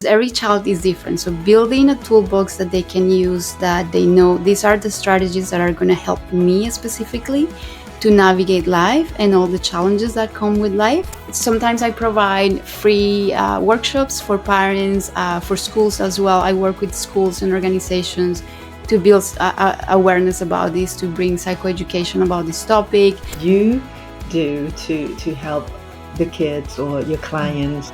Every child is different. So building a toolbox that they can use, that they know these are the strategies that are going to help me specifically to navigate life and all the challenges that come with life. Sometimes I provide free workshops for parents, for schools as well. I work with schools and organizations to build awareness about this, to bring psychoeducation about this topic. You do to help the kids or your clients,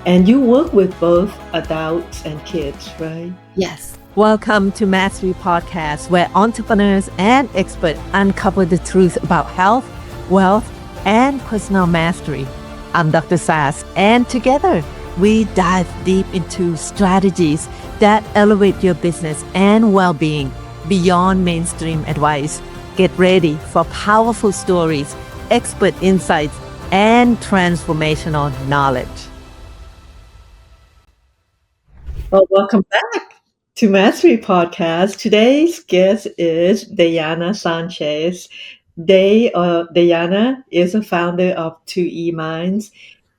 and you work with both adults and kids, right? Yes. Welcome to Mastery Podcast, where entrepreneurs and experts uncover the truth about health, wealth, and personal mastery. I'm Dr. Sas, and together we dive deep into strategies that elevate your business and well-being beyond mainstream advice. Get ready for powerful stories, expert insights, and transformational knowledge. Well, welcome back to Mastery Podcast. Today's guest is Dayana Sanchez. Dayana is a founder of 2E Minds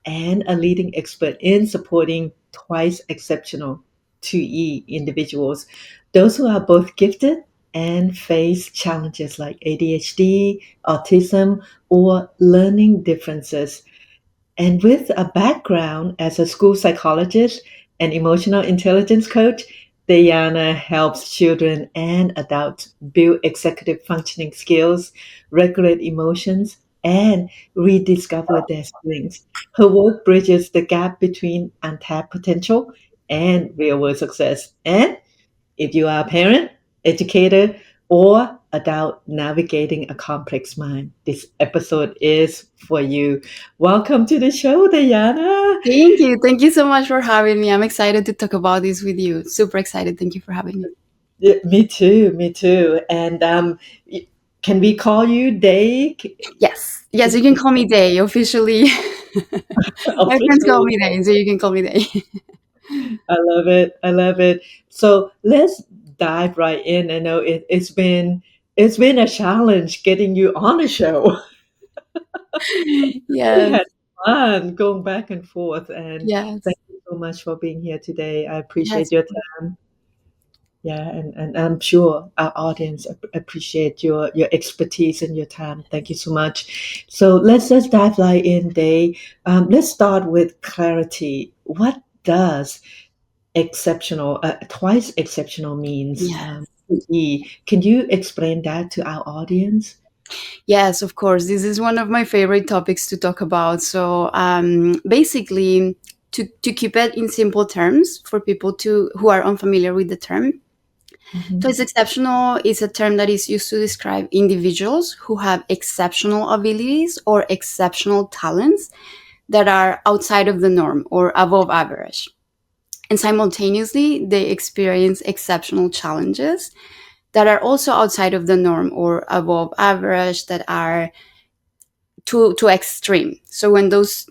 and a leading expert in supporting twice exceptional 2E individuals, those who are both gifted and face challenges like ADHD, autism, or learning differences. And with a background as a school psychologist and emotional intelligence coach, Dayana helps children and adults build executive functioning skills, regulate emotions, and rediscover their strengths. Her work bridges the gap between untapped potential and real world success. And if you are a parent, educator, or adult navigating a complex mind, this episode is for you. Welcome to the show, Dayana. Thank you. Thank you so much for having me. I'm excited to talk about this with you. Super excited. Thank you for having me. Yeah, me too, me too. And can we call you Day? Yes. Yes, you can call me Day officially. My friends call Officially. me Day, so you can call me Day. I love it. I love it. So let's dive right in. I know it's been a challenge getting you on the show. We Yes. had fun going back and forth, and Yes. thank you so much for being here today. I Yes. appreciate your time. Yeah, and I'm sure our audience appreciate your expertise and your time. Thank you so much. So let's just dive right in, Day. Let's start with clarity. What does exceptional, twice exceptional means? Yes. Can you explain that to our audience? Yes, of course. This is one of my favorite topics to talk about. So basically, to keep it in simple terms for people who are unfamiliar with the term, so Mhm. it's exceptional is a term that is used to describe individuals who have exceptional abilities or exceptional talents that are outside of the norm or above average. And simultaneously, they experience exceptional challenges that are also outside of the norm or above average, that are too extreme. So when those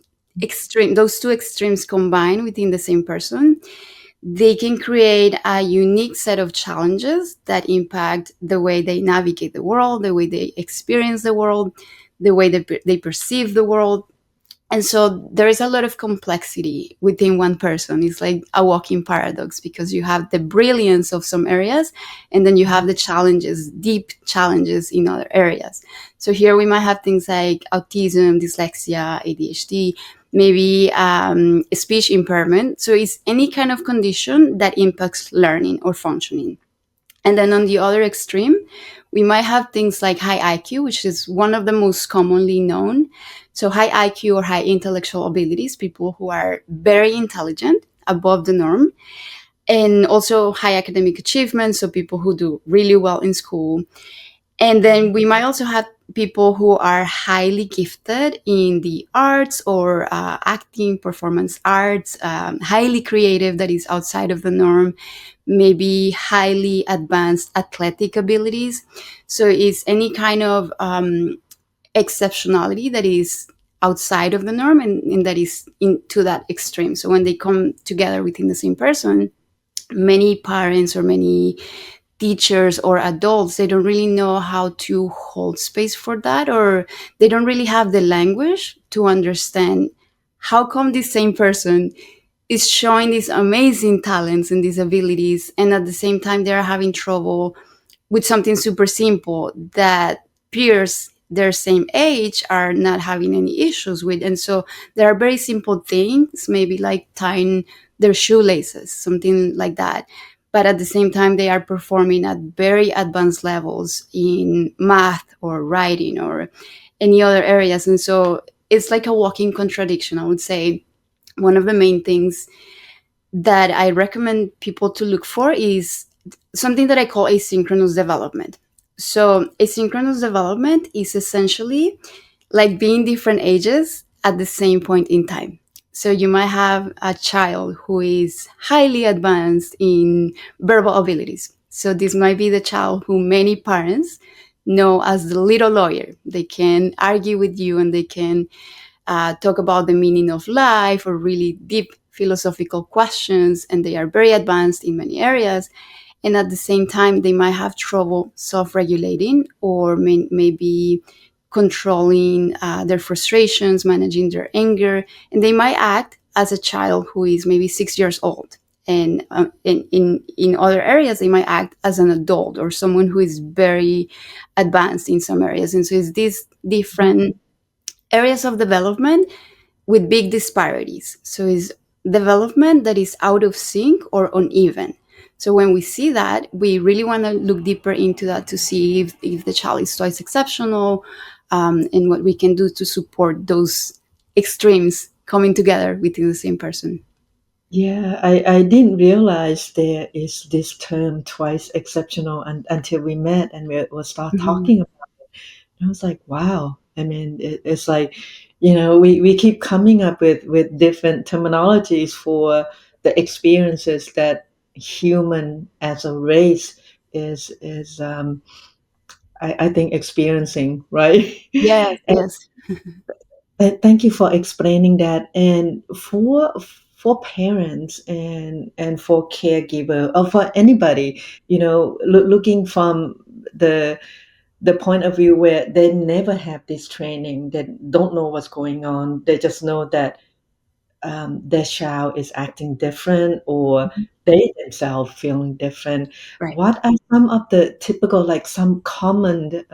two extremes combine within the same person, they can create a unique set of challenges that impact the way they navigate the world, the way they experience the world, the way they perceive the world. And so there is a lot of complexity within one person. It's like a walking paradox, because you have the brilliance of some areas, and then you have the challenges, deep challenges in other areas. So here we might have things like autism, dyslexia, ADHD, maybe speech impairment. So it's any kind of condition that impacts learning or functioning. And then on the other extreme, we might have things like high IQ, which is one of the most commonly known. So high IQ or high intellectual abilities, people who are very intelligent, above the norm, and also high academic achievement, so people who do really well in school. And then we might also have people who are highly gifted in the arts or acting, performance arts, highly creative, that is outside of the norm, maybe highly advanced athletic abilities. So it's any kind of exceptionality that is outside of the norm, and that is into that extreme. So when they come together within the same person, many parents or many teachers or adults, they don't really know how to hold space for that, or they don't really have the language to understand how come this same person is showing these amazing talents and these abilities, and at the same time they are having trouble with something super simple that peers their same age are not having any issues with. And so there are very simple things, maybe like tying their shoelaces, something like that, but at the same time they are performing at very advanced levels in math or writing or any other areas. And so it's like a walking contradiction, I would say. One of the main things that I recommend people to look for is something that I call asynchronous development. So, asynchronous development is essentially like being different ages at the same point in time. So, you might have a child who is highly advanced in verbal abilities. So, this might be the child who many parents know as the little lawyer. They can argue with you and they can talk about the meaning of life or really deep philosophical questions, and they are very advanced in many areas. And at the same time, they might have trouble self regulating or maybe controlling their frustrations, managing their anger, and they might act as a child who is maybe 6 years old. And in other areas, they might act as an adult or someone who is very advanced in some areas. And so it's these different areas of development with big disparities. So it's development that is out of sync or uneven. So when we see that, we really want to look deeper into that to see if the child is twice exceptional, and what we can do to support those extremes coming together within the same person. Yeah, I didn't realize there is this term twice exceptional until we met and we start Mhm. talking about it. And I was like, wow. I mean, it's like, we keep coming up with different terminologies for the experiences that human as a race is I think experiencing, right? Yes, And yes. thank you for explaining that. And for parents and for caregiver or for anybody, looking from the the point of view where they never have this training, they don't know what's going on. They just know that their child is acting different or Mhm. they themselves feeling different. Right. What are some of the typical, like some common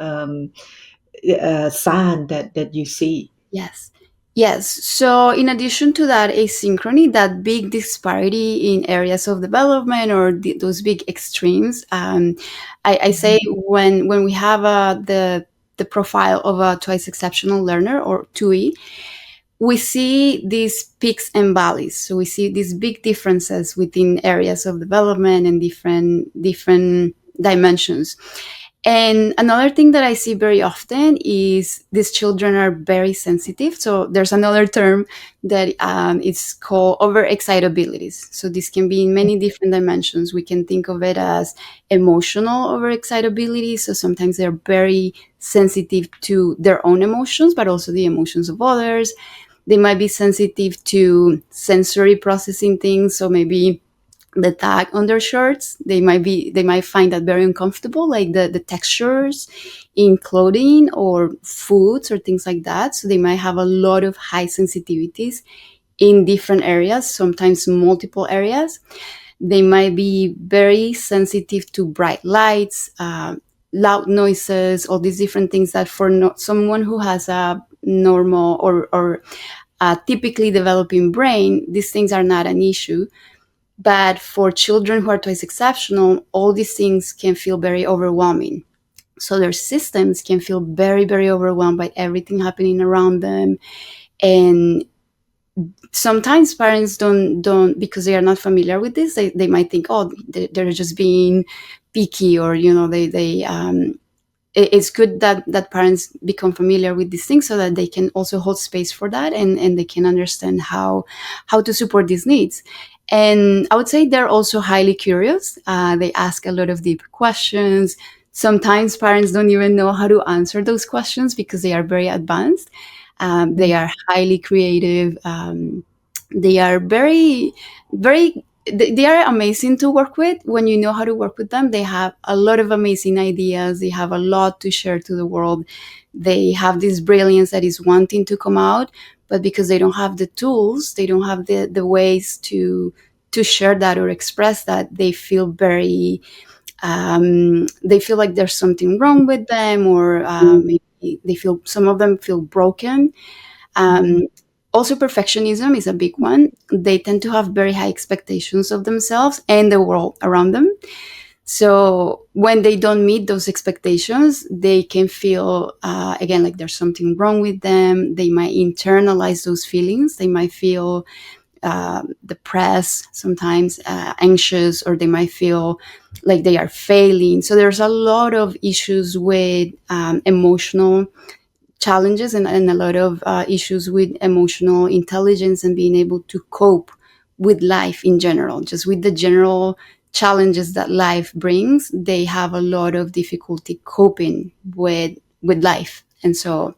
sign that you see? Yes. Yes. So, in addition to that asynchrony, that big disparity in areas of development or those big extremes, I say when we have the profile of a twice exceptional learner or 2E, we see these peaks and valleys. So we see these big differences within areas of development and different dimensions. And another thing that I see very often is these children are very sensitive. So there's another term that is called overexcitabilities. So this can be in many different dimensions. We can think of it as emotional overexcitability. So sometimes they're very sensitive to their own emotions, but also the emotions of others. They might be sensitive to sensory processing things. So maybe the tag on their shirts, they might find that very uncomfortable, like the textures in clothing or foods or things like that. So they might have a lot of high sensitivities in different areas, sometimes multiple areas. They might be very sensitive to bright lights, loud noises, all these different things that for someone who has a normal or a typically developing brain, these things are not an issue. But for children who are twice exceptional, all these things can feel very overwhelming. So their systems can feel very, very overwhelmed by everything happening around them. And sometimes parents don't because they are not familiar with this, they might think, oh, they're just being picky, or it's good that parents become familiar with these things so that they can also hold space for that, and they can understand how to support these needs. And I would say they're also highly curious. They ask a lot of deep questions. Sometimes parents don't even know how to answer those questions because they are very advanced. They are highly creative. They are very they are amazing to work with when you know how to work with them. They have a lot of amazing ideas. They have a lot to share to the world. They have this brilliance that is wanting to come out, but because they don't have the tools, they don't have the ways to share that or express that, they feel very they feel like there's something wrong with them, or maybe they feel, some of them feel broken. Mm-hmm. um, Also, perfectionism is a big one. They tend to have very high expectations of themselves and the world around them. So when they don't meet those expectations, they can feel, again, like there's something wrong with them. They might internalize those feelings. They might feel depressed, sometimes anxious, or they might feel like they are failing. So there's a lot of issues with emotional challenges, and a lot of issues with emotional intelligence and being able to cope with life in general, just with the general challenges that life brings. They have a lot of difficulty coping with life. And so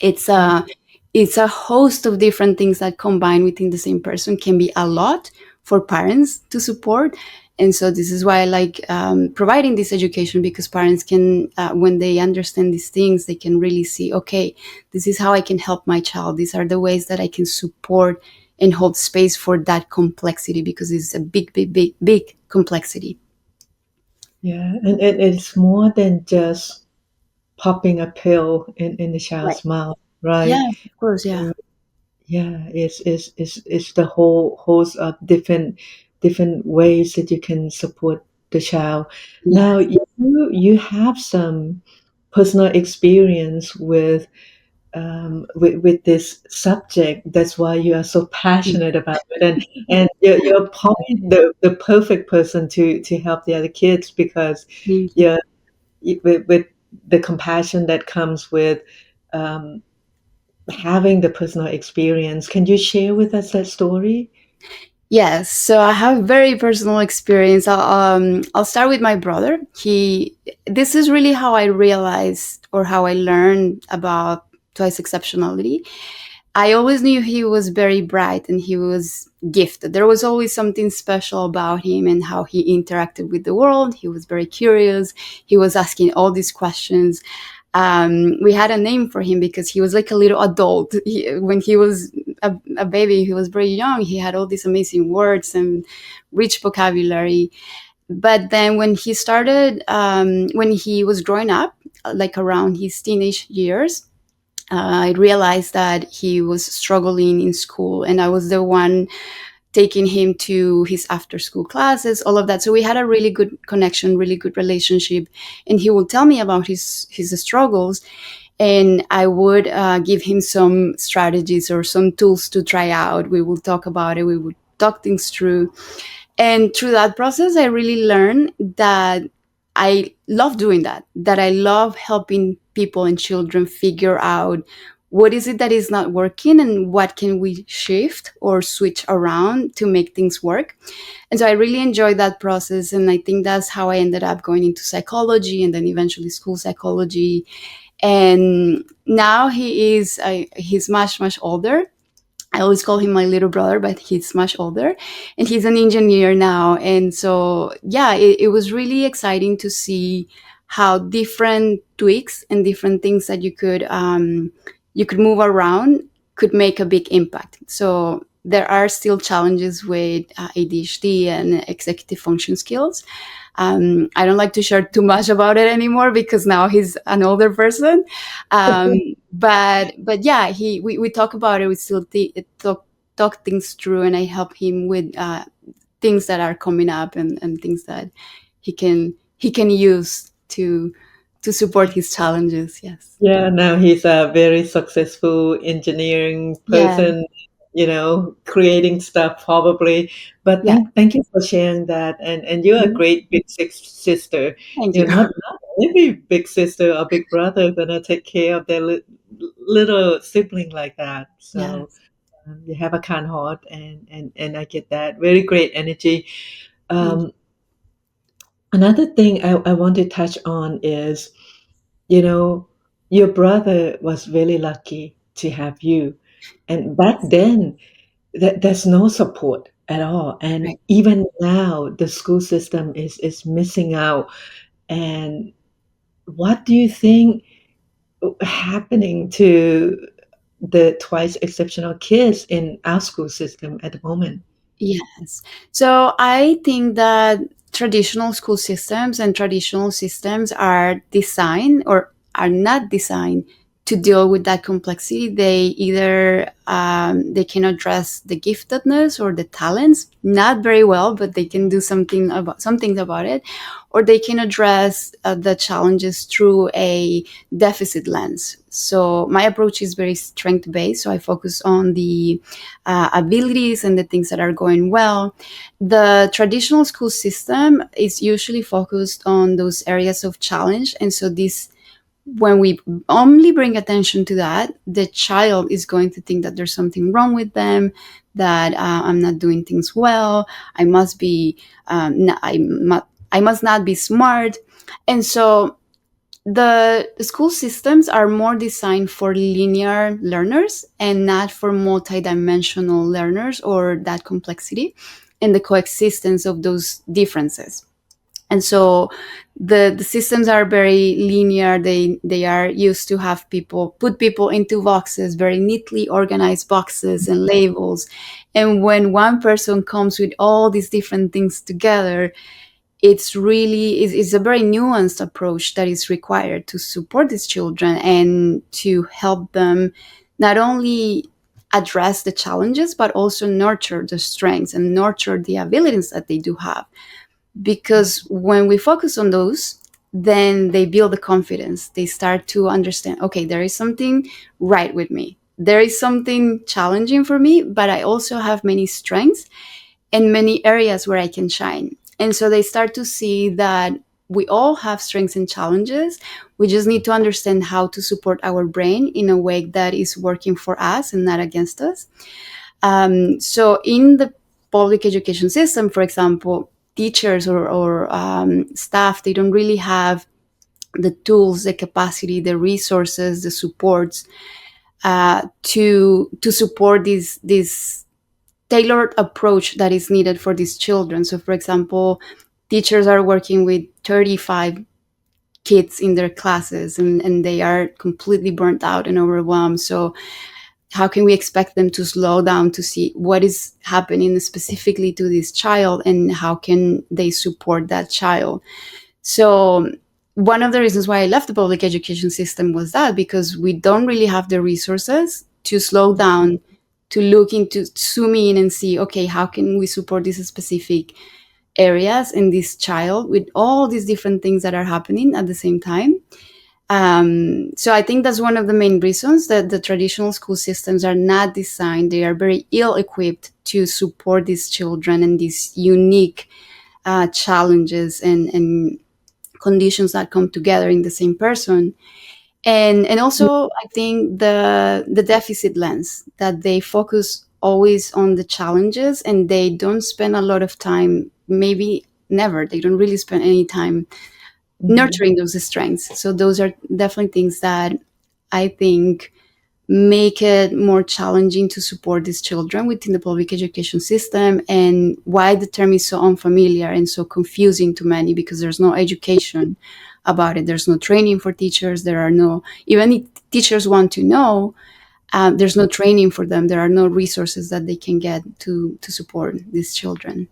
it's a it's a host of different things that combine within the same person can be a lot for parents to support. And so this is why I like providing this education, because parents can, when they understand these things, they can really see, okay, this is how I can help my child. These are the ways that I can support and hold space for that complexity, because it's a big, big, big, big complexity. Yeah, and it's more than just popping a pill in the Right. child's mouth, right? Yes, of course. Yeah. Yeah, it's the whole host of different ways that you can support the child. Yeah. Now you have some personal experience with this subject. That's why you are so passionate about it, and you're probably the perfect person to help the other kids, because Thank you. you're with the compassion that comes with um, having the personal experience. Can you share with us that story? Yes, so I have a very personal experience. I'll start with my brother. This is really how I realized, or how I learned about twice exceptionality. I always knew he was very bright and he was gifted. There was always something special about him and how he interacted with the world. He was very curious. He was asking all these questions. We had a name for him because he was like a little adult. When he was a baby, he was very young. He had all these amazing words and rich vocabulary. But then when he was growing up, like around his teenage years, I realized that he was struggling in school, and I was the one taking him to his after school classes, all of that. So we had a really good connection, really good relationship. And he would tell me about his struggles, and I would give him some strategies or some tools to try out. We would talk about it. We would talk things through. And through that process, I really learned that I love doing that, that I love helping people and children figure out what is it that is not working and what can we shift or switch around to make things work. And so I really enjoyed that process. And I think that's how I ended up going into psychology and then eventually school psychology. And now he's much, much older. I always call him my little brother, but he's much older and he's an engineer now. And so, yeah, it was really exciting to see how different tweaks and different things that you could move around could make a big impact. So there are still challenges with ADHD and executive function skills. I don't like to share too much about it anymore because now he's an older person. Um, but yeah, we talk about it. We still talk things through, and I help him with things that are coming up and things that he can use to support his challenges. Yes. Yeah, now he's a very successful engineering Yeah. person, creating stuff probably. But Yeah. thank you for sharing that. And you're a Mhm. great big sister. Thank you. Not every big sister or big brother gonna take care of their little sibling like that. So Yes. you have a kind heart, and I get that. Very great energy. Thank Um, Another thing I want to touch on is, you know, your brother was really lucky to have you. And back then, there's no support at all. you. And Right. even now, the school system is missing out. And what do you think happening to the twice exceptional kids in our school system at the moment? Yes. So I think that traditional school systems and traditional systems are designed or are not designed to deal with that complexity. They either they can address the giftedness or the talents not very well, but they can do something about it, or they can address the challenges through a deficit lens. So my approach is very strength based. So I focus on the abilities and the things that are going well. The traditional school system is usually focused on those areas of challenge. And so this when we only bring attention to that, the child is going to think that there's something wrong with them, that I'm not doing things well, I must be, I must not be smart. And so the school systems are more designed for linear learners and not for multidimensional learners or that complexity and the coexistence of those differences. And so the systems are very linear. They are used to have people put people into boxes, very neatly organized boxes and labels. And when one person comes with all these different things together, it's a very nuanced approach that is required to support these children and to help them not only address the challenges but also nurture the strengths and nurture the abilities that they do have. Because when we focus on those, then they build the confidence. They start to understand, okay, there is something right with me, there is something challenging for me, but I also have many strengths and many areas where I can shine. And so they start to see that we all have strengths and challenges. We just need to understand how to support our brain in a way that is working for us and not against us. So in the public education system, for example, teachers or staff, they don't really have the tools, the capacity, the resources, the supports to support this tailored approach that is needed for these children. So, for example, teachers are working with 35 kids in their classes and they are completely burnt out and overwhelmed. So, how can we expect them to slow down to see what is happening specifically to this child and how can they support that child? So, one of the reasons why I left the public education system was that because we don't really have the resources to slow down, to look into, zoom in and see, okay, how can we support these specific areas in this child with all these different things that are happening at the same time. So I think that's one of the main reasons that the traditional school systems are not designed. They are very ill equipped to support these children and these unique challenges and conditions that come together in the same person. And also I think the deficit lens, that they focus always on the challenges and they don't spend a lot of time, maybe never, they don't really spend any time nurturing those strengths. So those are definitely things that I think make it more challenging to support these children within the public education system, and why the term is so unfamiliar and so confusing to many, because there's no education about it. There's no training for teachers. There are no, even if teachers want to know, there's no training for them. There are no resources that they can get to support these children.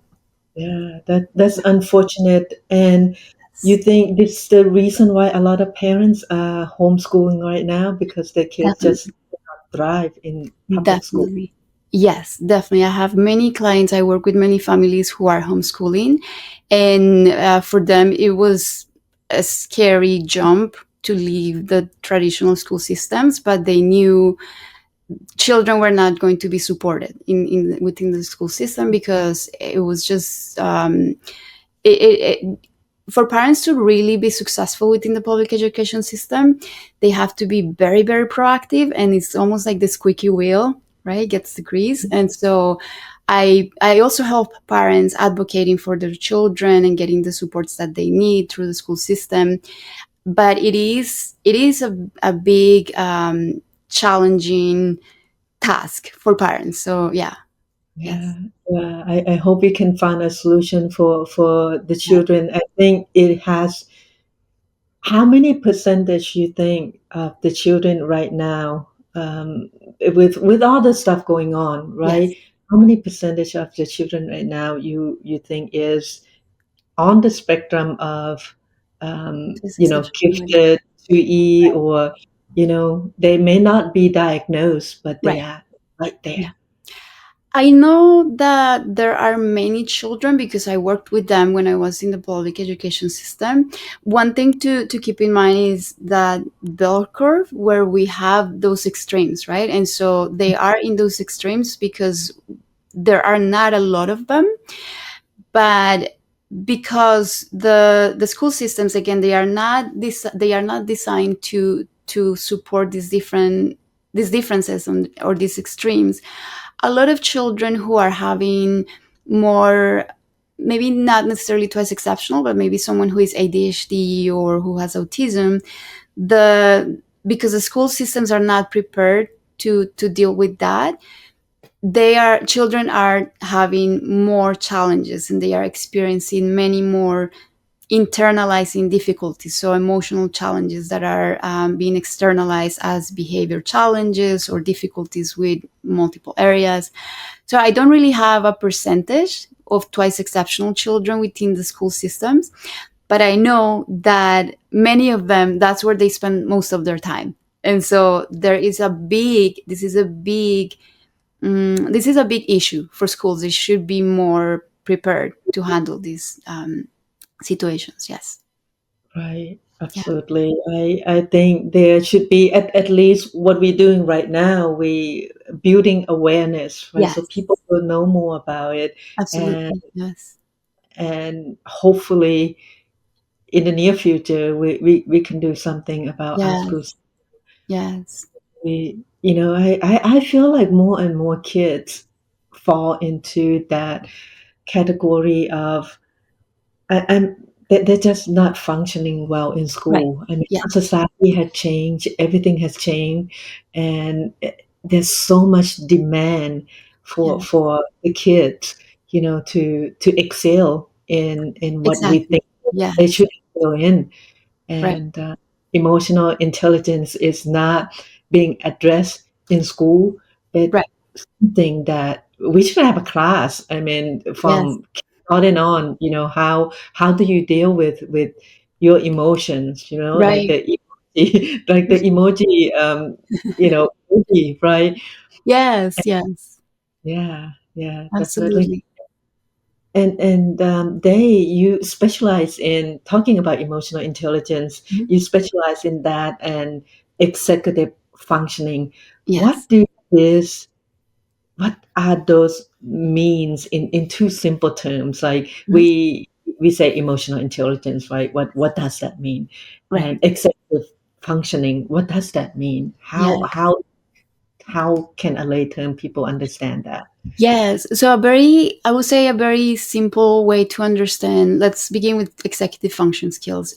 Yeah, that's unfortunate. And you Yes, think this is the reason why a lot of parents are homeschooling right now because their kids just definitely. thrive in public school? Definitely. Yes, definitely. I have many clients. I work with many families who are homeschooling, and for them, it was a scary jump to leave the traditional school systems, but they knew children were not going to be supported in within the school system because it was just it, for parents to really be successful within the public education system, they have to be very, very proactive. And it's almost like the squeaky wheel, right? Gets the grease. And so I also help parents advocating for their children and getting the supports that they need through the school system. But it is a big challenging task for parents. So yeah, Yeah, yes, yeah. I hope we can find a solution for the yeah. children. I think it has. How many percentage you think of the children right now? with all the stuff going on, Yes. right? How many percentage of the children right now you think is on the spectrum of This exceptionality. gifted 2E, or they may not be diagnosed, but they Right. are right there. Yeah. I know that there are many children because I worked with them when I was in the public education system. One thing to keep in mind is that bell curve where we have those extremes, right? And so they are in those extremes because there are not a lot of them, but because the school systems, again, they are not designed to support these differences or these extremes. A lot of children who are having more, maybe not necessarily twice exceptional, but maybe someone who is ADHD or who has autism, the because the school systems are not prepared to deal with that, children are having more challenges and they are experiencing many more internalizing difficulties, so emotional challenges that are being externalized as behavior challenges or difficulties with multiple areas. So I don't really have a percentage of twice exceptional children within the school systems, but I know that many of them, that's where they spend most of their time. And so this is a big issue for schools. They should be more prepared to handle these situations. Yes. Right, Yeah. absolutely. I think there should be at least what we're doing right now. We building awareness, right? So Yes. people will know more about it, and Absolutely. Yes. hopefully in the near future we can do something about our Yes. schools. Yes. I feel like more and more kids fall into that category of I'm they're just not functioning well in Right. school. I mean, Yeah. our society had changed, everything has changed, and there's so much demand Yeah. for the kids, to excel in what we Exactly. think they Yes. should excel in. Right. And emotional intelligence is not being addressed in school, but Right. something that we should have a class. I mean, Yes. from on and on, how do you deal with your emotions, like Right. the emoji, like the emoji, emoji, right? Yes. Yes. Yeah, yeah, definitely. Absolutely. And you specialize in talking about emotional intelligence. Mhm. You specialize in that and executive functioning. Yes. What do this what are those means in two simple terms? Like Mhm. we say emotional intelligence, right? What does that mean? Right. And executive functioning, what does that mean? how Yes. how how can a lay term people understand that? Yes. So I would say a very simple way to understand. Let's begin with executive function skills.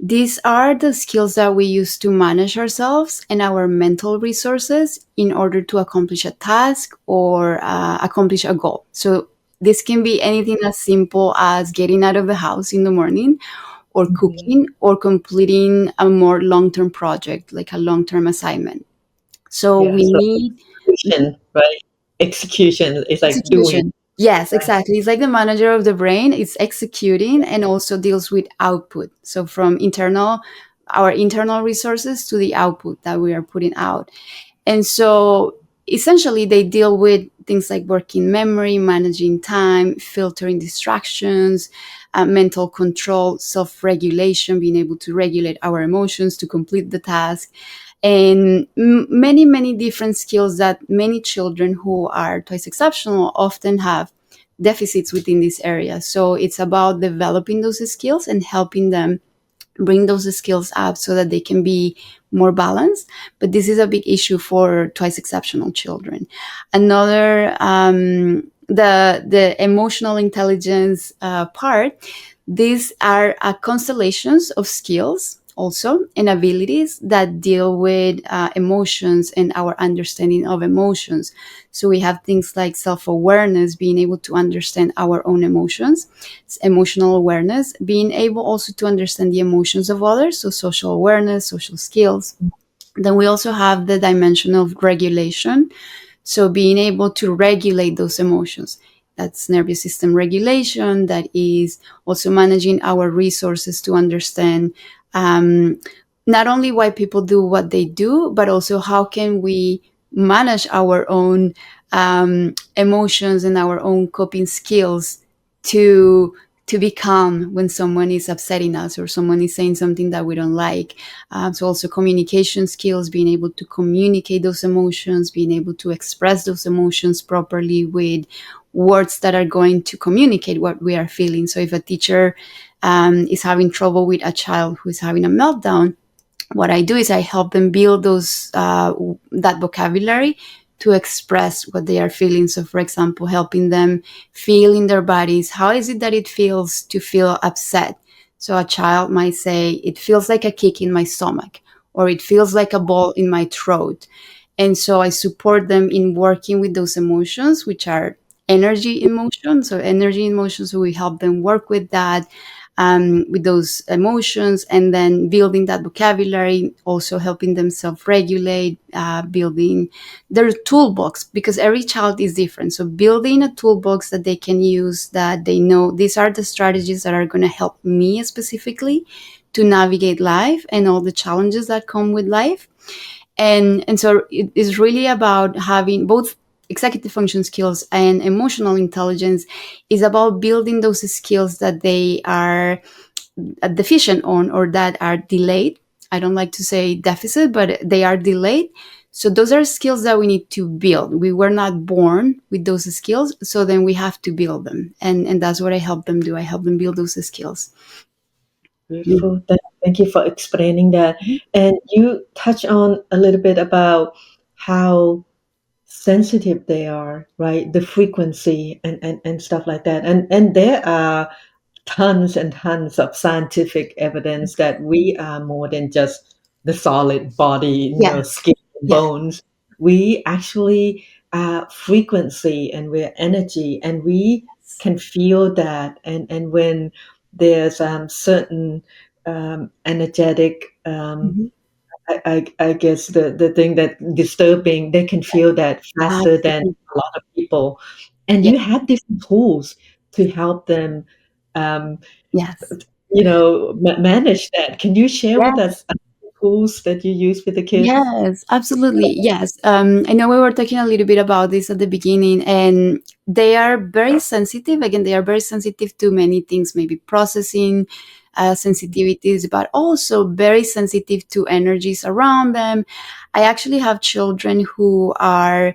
These are the skills that we use to manage ourselves and our mental resources in order to accomplish a task or accomplish a goal. So this can be anything as simple as getting out of the house in the morning, or Mhm. cooking, or completing a more long-term project, like a long-term assignment. So Yeah, we so need execution, right? Execution is like doing. execution. Yes, Right? exactly. It's like the manager of the brain. It's executing and also deals with output. So from our internal resources to the output that we are putting out. And so essentially they deal with things like working memory, managing time, filtering distractions, mental control, self-regulation, being able to regulate our emotions to complete the task, and many, many different skills that many children who are twice exceptional often have deficits within this area. So it's about developing those skills and helping them bring those skills up so that they can be more balanced. But this is a big issue for twice exceptional children. Another, the emotional intelligence part, these are constellations of skills also and abilities that deal with emotions and our understanding of emotions. So we have things like self-awareness, being able to understand our own emotions, emotional awareness, being able also to understand the emotions of others, so social awareness, social skills, Then we also have the dimension of regulation. So being able to regulate those emotions. That's nervous system regulation. That is also managing our resources to understand um, not only why people do what they do, but also how can we manage our own emotions and our own coping skills to be calm when someone is upsetting us or someone is saying something that we don't like. So also communication skills, being able to communicate those emotions, being able to express those emotions properly with words that are going to communicate what we are feeling. So if a teacher is having trouble with a child who is having a meltdown, what I do is I help them build those that vocabulary to express what they are feeling. So, for example, helping them feel in their bodies. How is it that it feels to feel upset? So a child might say, "It feels like a kick in my stomach," or "It feels like a ball in my throat." And so I support them in working with those emotions, which are energy emotions. So energy emotions, so we help them work with that, with those emotions, and then building that vocabulary, also helping them self-regulate, building their toolbox, because every child is different. So building a toolbox that they can use, that they know these are the strategies that are going to help me specifically to navigate life and all the challenges that come with life. And so it is really about having both executive function skills and emotional intelligence, is about building those skills that they are deficient on, or that are delayed. I don't like to say deficit, but they are delayed. So those are skills that we need to build. We were not born with those skills, so then we have to build them, and that's what I help them do. I help them build those skills. Beautiful. Thank you for explaining that. And you touch on a little bit about how sensitive they are, right? The frequency and stuff like that. And there are tons and tons of scientific evidence that we are more than just the solid body, Yes. skin and Yes. bones. We actually are frequency and we're energy, and we can feel that. And when there's certain energetic, Mhm. I guess the thing that disturbing, they can feel that faster than Absolutely. a lot of people. And Yeah. you have different tools to help them, um, Yes. manage that. Can you share with Yes. us tools that you use with the kids? Yes, absolutely. Yes. I know we were talking a little bit about this at the beginning, and they are very sensitive. Again, they are very sensitive to many things, maybe processing sensitivities, but also very sensitive to energies around them. I actually have children who are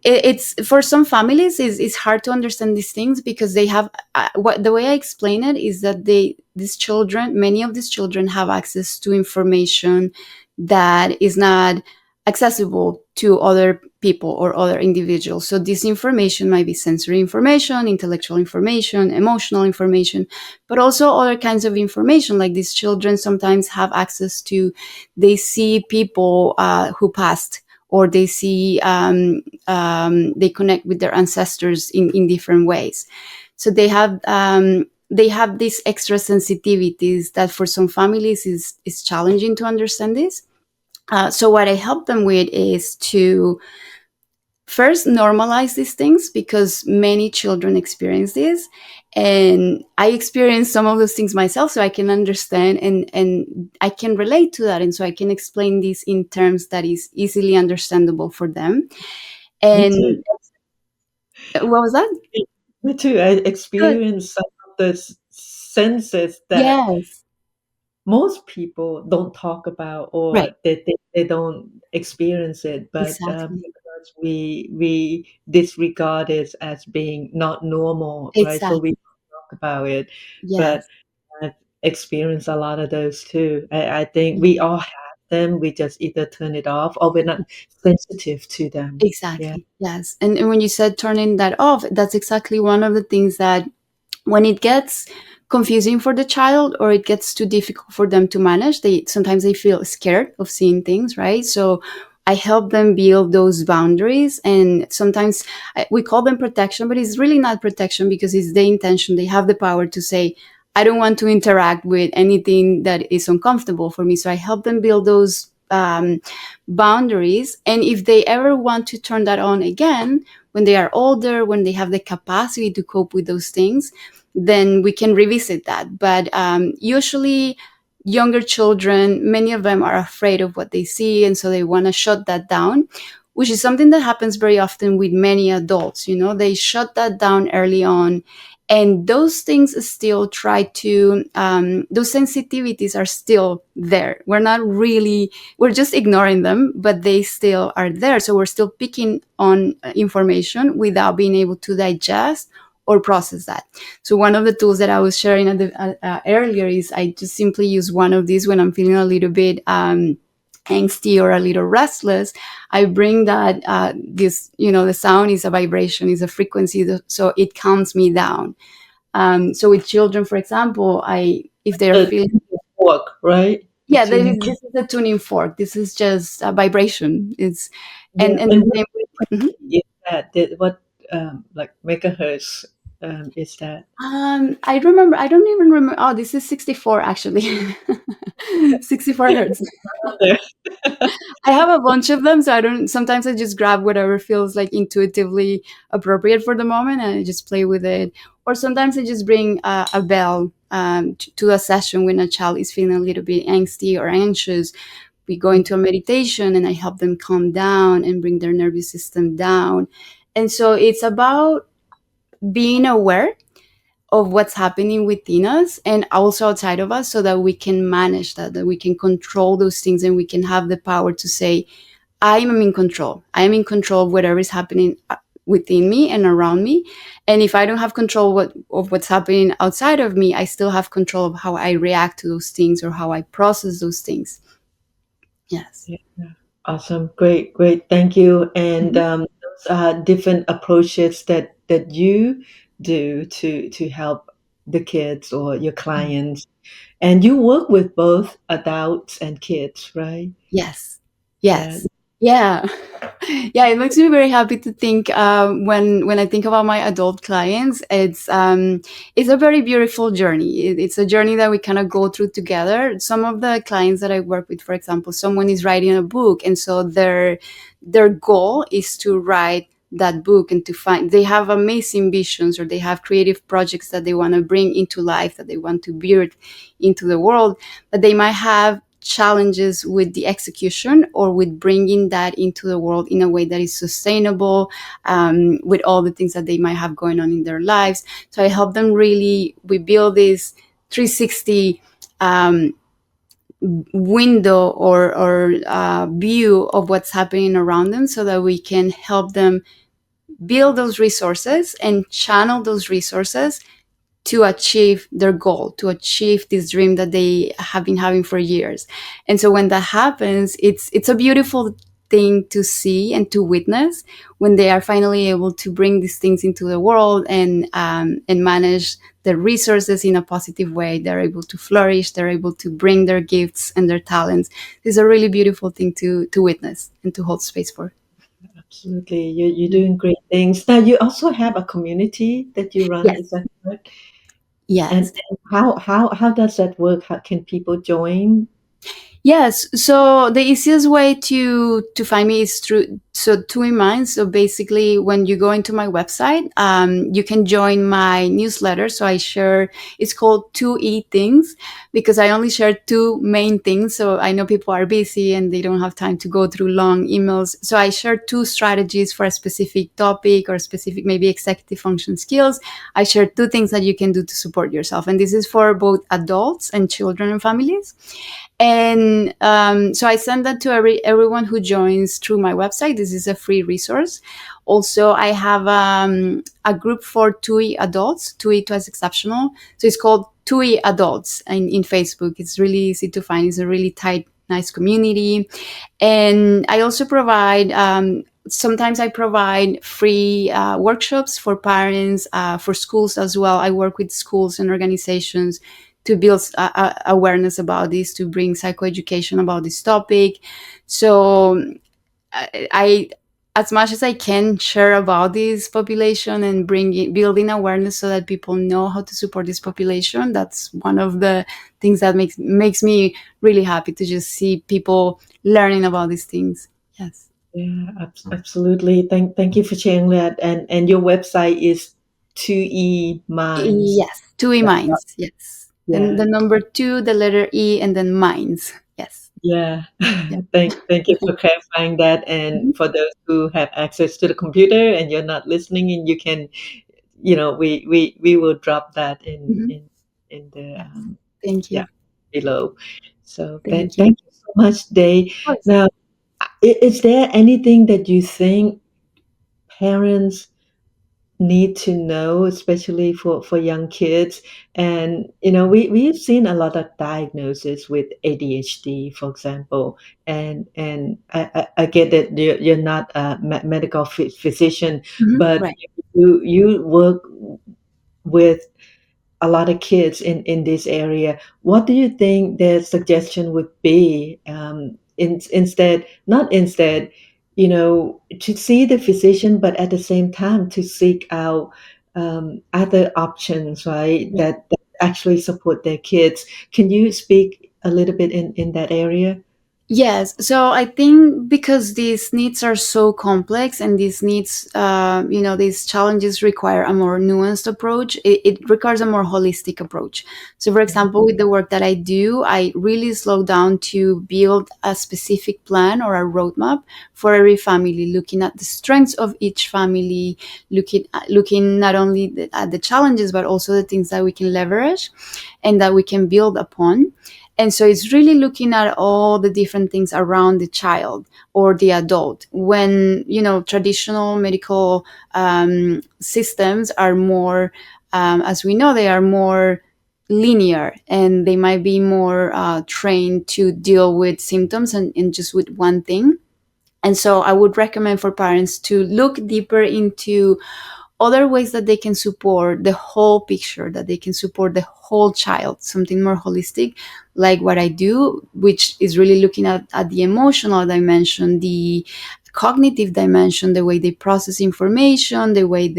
it's for some families it's hard to understand these things, because they have what the way I explain it is that these children, many of these children have access to information that is not accessible to other people or other individuals. So this information might be sensory information, intellectual information, emotional information, but also other kinds of information. Like these children sometimes have access to, they see people who passed, or they see they connect with their ancestors in different ways. So they have these extra sensitivities that for some families is challenging to understand this. So what I help them with is to first normalize these things, because many children experience this, and I experienced some of those things myself, so I can understand, and I can relate to that, and so I can explain this in terms that is easily understandable for them. Me And too. what was that? Me too. I Good. experienced some of the senses that Yes. most people don't talk about, or Right. they think they don't experience it, but Exactly. because we disregard it as being not normal, right? So we Exactly. talk about it, but Yes. I've experienced a lot of those too. I think we all have them. We just either turn it off or we're not sensitive to them. Yeah. Exactly. Yes. And when you said turning that off, that's exactly one of the things that, when it gets confusing for the child or it gets too difficult for them to manage, they sometimes they feel scared of seeing things, right? So I help them build those boundaries, and sometimes we call them protection, but it's really not protection, because it's the intention. They have the power to say, I don't want to interact with anything that is uncomfortable for me. So I help them build those boundaries. And if they ever want to turn that on again, when they are older, when they have the capacity to cope with those things, then we can revisit that. But usually, younger children, many of them are afraid of what they see, and so they want to shut that down, which is something that happens very often with many adults. They shut that down early on, and those things still try to those sensitivities are still there. We're just ignoring them, but they still are there. So we're still picking on information without being able to digest or process that. So one of the tools that I was sharing earlier is I just simply use one of these when I'm feeling a little bit angsty or a little restless. I bring that the sound is a vibration, is a frequency, so it calms me down. So with children, for example, if they're The feeling, fork, right? The yeah, tuning. this is a tuning fork. This is just a vibration. It's Yeah. and And the what same with, mhm. is that? What like megahertz is that? I remember. I don't even remember. Oh, this is 64 actually. 64 hertz. I have a bunch of them, so I don't. Sometimes I just grab whatever feels like intuitively appropriate for the moment, and I just play with it. Or sometimes I just bring a bell to a session when a child is feeling a little bit angsty or anxious. We go into a meditation, and I help them calm down and bring their nervous system down. And so it's about being aware of what's happening within us and also outside of us, so that we can manage that we can control those things, and we can have the power to say, I am in control. I am in control of whatever is happening within me and around me. And if I don't have control of what's happening outside of me, I still have control of how I react to those things or how I process those things. Yes. Yeah. Awesome. Great. Great. Thank you. And Mhm. those are different approaches that you do to help the kids or your clients. And you work with both adults and kids, right? Yes. Yeah. Yes. Yeah. Yeah, it makes me very happy to think when I think about my adult clients, it's a very beautiful journey. It's a journey that we kind of go through together. Some of the clients that I work with, for example, someone is writing a book, and so their goal is to write that book and to find, they have amazing visions, or they have creative projects that they want to bring into life, that they want to build into the world, but they might have challenges with the execution or with bringing that into the world in a way that is sustainable, with all the things that they might have going on in their lives. So I help them really, we build this 360 window or view of what's happening around them, so that we can help them build those resources and channel those resources to achieve their goal, to achieve this dream that they have been having for years. And so when that happens, it's a beautiful thing to see and to witness, when they are finally able to bring these things into the world and manage their resources in a positive way. They're able to flourish. They're able to bring their gifts and their talents. It's a really beautiful thing to witness and to hold space for. Absolutely. You're doing great things. Now you also have a community that you run, is Yes. that correct? Yes. And how does that work? How can people join? Yes. So the easiest way to find me is through two in mind. So basically, when you go into my website, you can join my newsletter. So I share. It's called 2E Things, because I only share two main things. So I know people are busy and they don't have time to go through long emails. So I share two strategies for a specific topic or specific maybe executive function skills. I share two things that you can do to support yourself, and this is for both adults and children and families. And so I send that to everyone who joins through my website. This is a free resource. Also, I have a group for 2E adults, 2E Twice Exceptional. So it's called 2E Adults in Facebook. It's really easy to find. It's a really tight, nice community. And I also provide, sometimes I provide free workshops for parents, for schools as well. I work with schools and organizations to build awareness about this, to bring psychoeducation about this topic. So I as much as I can share about this population and building awareness so that people know how to support this population. That's one of the things that makes me really happy to just see people learning about these things. Yes. Yeah, absolutely. Thank you for sharing that. And your website is 2E Minds. Yes. 2E minds. Yes. And Yeah, the number two, the letter E, and then minds. Yes. yeah. Yeah. Thank you for clarifying that. And Mhm. for those who have access to the computer and you're not listening, and you can, we will drop that Mhm. in the Yes. Thank yeah, you. below. So Thank you. thank you so much, Day. Of course. Now, is there anything that you think parents need to know, especially for young kids? And we've seen a lot of diagnosis with ADHD, for example. And I get that you're not a medical physician, Mhm. but Right. you work with a lot of kids in this area. What do you think their suggestion would be, not instead, to see the physician, but at the same time to seek out other options, right, that actually support their kids? Can you speak a little bit in that area? Yes, so I think because these needs are so complex and these needs, these challenges require a more nuanced approach. It requires a more holistic approach. So, for example, with the work that I do, I really slow down to build a specific plan or a roadmap for every family, looking at the strengths of each family, looking not only at the challenges but also the things that we can leverage and that we can build upon. And so it's really looking at all the different things around the child or the adult. When, traditional medical systems are more, as we know, they are more linear and they might be more trained to deal with symptoms and just with one thing. And so I would recommend for parents to look deeper into other ways that they can support the whole picture, that they can support the whole child, something more holistic, like what I do, which is really looking at the emotional dimension, the cognitive dimension, the way they process information, the way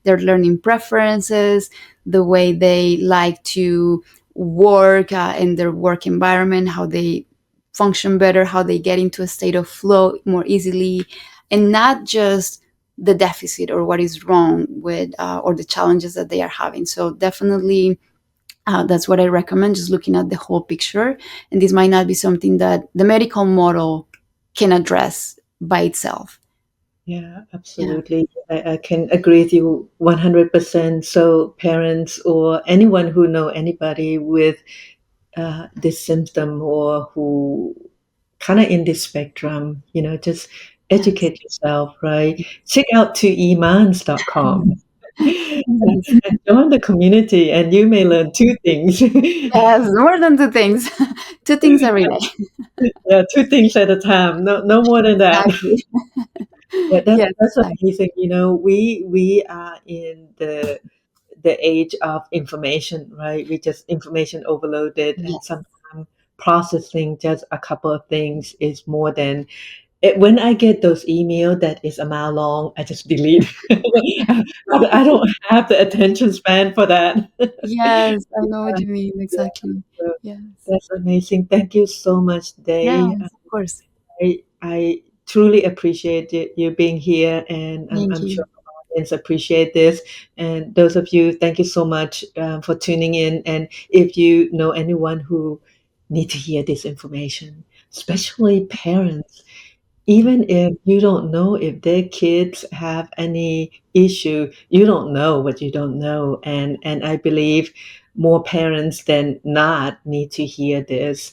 their learning preferences, the way they like to work in their work environment, how they function better, how they get into a state of flow more easily, and not just the deficit or what is wrong with or the challenges that they are having. So definitely, that's what I recommend, just looking at the whole picture. And this might not be something that the medical model can address by itself. Yeah, Yeah. absolutely. I can agree with you 100%. So parents or anyone who know anybody with this symptom, or who kind of in this spectrum, just Yes. educate yourself, right? Check out 2emans.com Yes. and join the community, and you may learn two things. Yes, more than two things. Two things every day. Yeah, two things at a time. No more than that. Exactly. Yeah, Yes, that's exactly. amazing. We are in the age of information, right? We just information overloaded, and Yes. sometimes processing just a couple of things is more than it. When I get those email that is a mile long, I just delete. I don't have the attention span for that. Yes, I know what you mean. Yeah, Exactly. so Yes. that's amazing. Thank you so much, Yes, Day. of course. I truly appreciate you being here, and Thank I'm sure you. the audience appreciate this. And those of you, thank you so much for tuning in. And if you know anyone who need to hear this information, especially parents, even if you don't know if their kids have any issue, you don't know what you don't know. And I believe more parents than not need to hear this,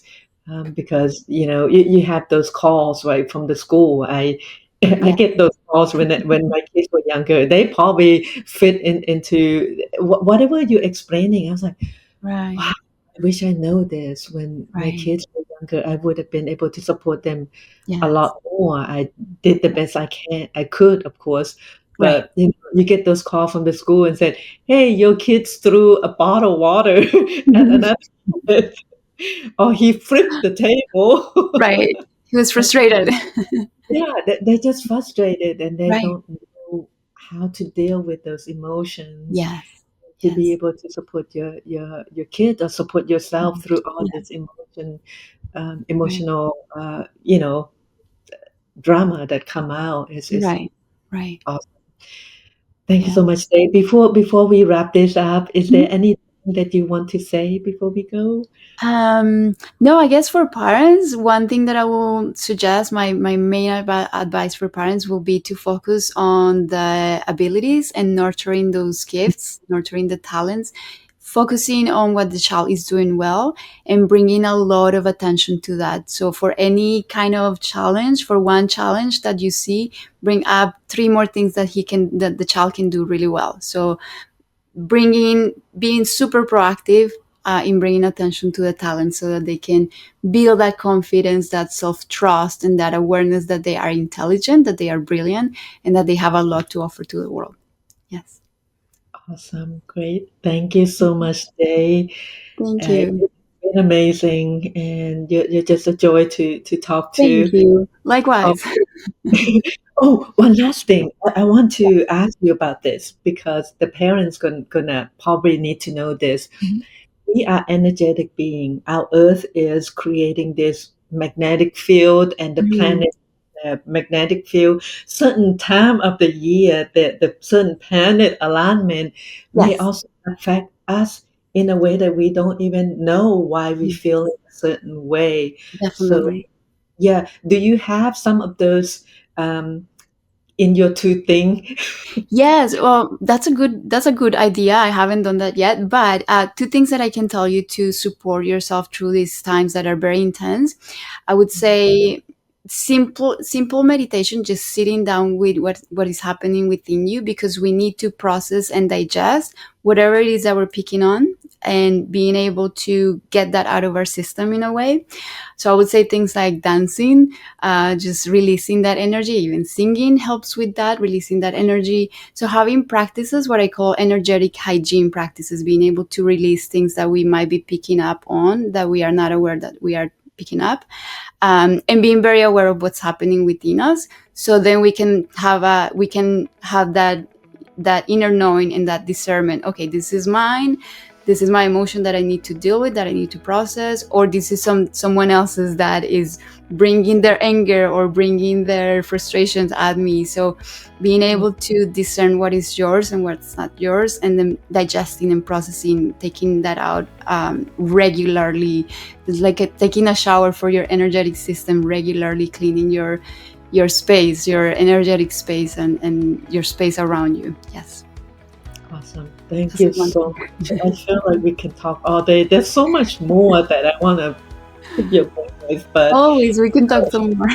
because you have those calls right from the school. I Yeah. get those calls when my kids were younger. They probably fit into whatever you're explaining. I was like, Right. wow, I wish I know this when my Right. kids were younger. I would have been able to support them a Yes. lot more. I did the best I could, of course. Right. But you get those calls from the school and said, "Hey, your kids threw a bottle of water at another kid, or he flipped the table." Right. He was frustrated. Yeah, they're just frustrated and they Right. don't know how to deal with those emotions, Yes. to be Yes. able to support your kid or support yourself through all Yes. this Right. emotional drama that come out is Right. Right. awesome. Thank you Yeah. so much, Dave. Before we wrap this up, is Mhm. there anything that you want to say before we go? No, I guess for parents, one thing that I will suggest, my main advice for parents will be to focus on the abilities and nurturing those gifts, nurturing the talents, focusing on what the child is doing well, and bringing a lot of attention to that. So, for any kind of challenge, for one challenge that you see, bring up three more things that the child can do really well. So, being super proactive in bringing attention to the talent so that they can build that confidence, that self-trust, and that awareness that they are intelligent, that they are brilliant, and that they have a lot to offer to the world. Yes. Awesome, great. Thank you so much, Dave. Thank you. It's been amazing, and you're just a joy to talk Thank to. you. Oh, Likewise. oh, one last thing. I want to ask you about this because the parents gonna probably need to know this. Mhm. We are energetic being. Our Earth is creating this magnetic field, and the Mhm. planet magnetic field. Certain time of the year, the certain planet alignment may Yes, also affect us in a way that we don't even know why we feel yes, in a certain way. So, definitely. yeah, do you have some of those um, in your two thing? Yes, well, that's a good idea. I haven't done that yet, but two things that I can tell you to support yourself through these times that are very intense. I would say simple meditation, just sitting down with what is happening within you, because we need to process and digest whatever it is that we're picking on, and being able to get that out of our system in a way. So I would say things like dancing, just releasing that energy. Even singing helps with that, releasing that energy. So having practices, what I call energetic hygiene practices, being able to release things that we might be picking up on that we are not aware that we are picking up, and being very aware of what's happening within us. So then we can have that inner knowing and that discernment. Okay, this is mine. This is my emotion that I need to deal with, that I need to process, or this is someone else's that is bringing their anger or bringing their frustrations at me. So being able to discern what is yours and what's not yours, and then digesting and processing, taking that out regularly. It's like taking a shower for your energetic system regularly, cleaning your space, your energetic space, and your space around you. Yes, Awesome. Thank that's you like one so thing. much. I feel like we can talk all day. There's so much more that I want to put your voice, but Always, we can talk some more.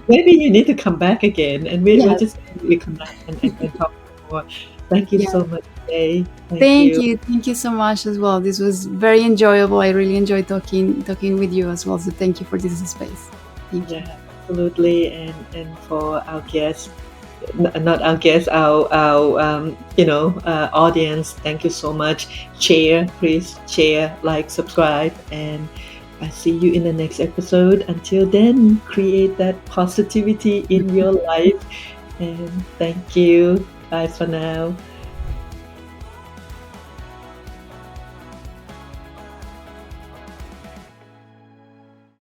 maybe you need to come back again, and we're Yes, just going to come back and talk more. Thank you yeah. so much, Jay. Thank Thank you. you, thank you so much as well. This was very enjoyable. I really enjoyed talking with you as well. So thank you for this space. Thank you. Yeah, absolutely. And for our guests, not our guests, our audience, thank you so much. Share, please share, like, subscribe, and I see you in the next episode. Until then, create that positivity in your life. And thank you. Bye for now.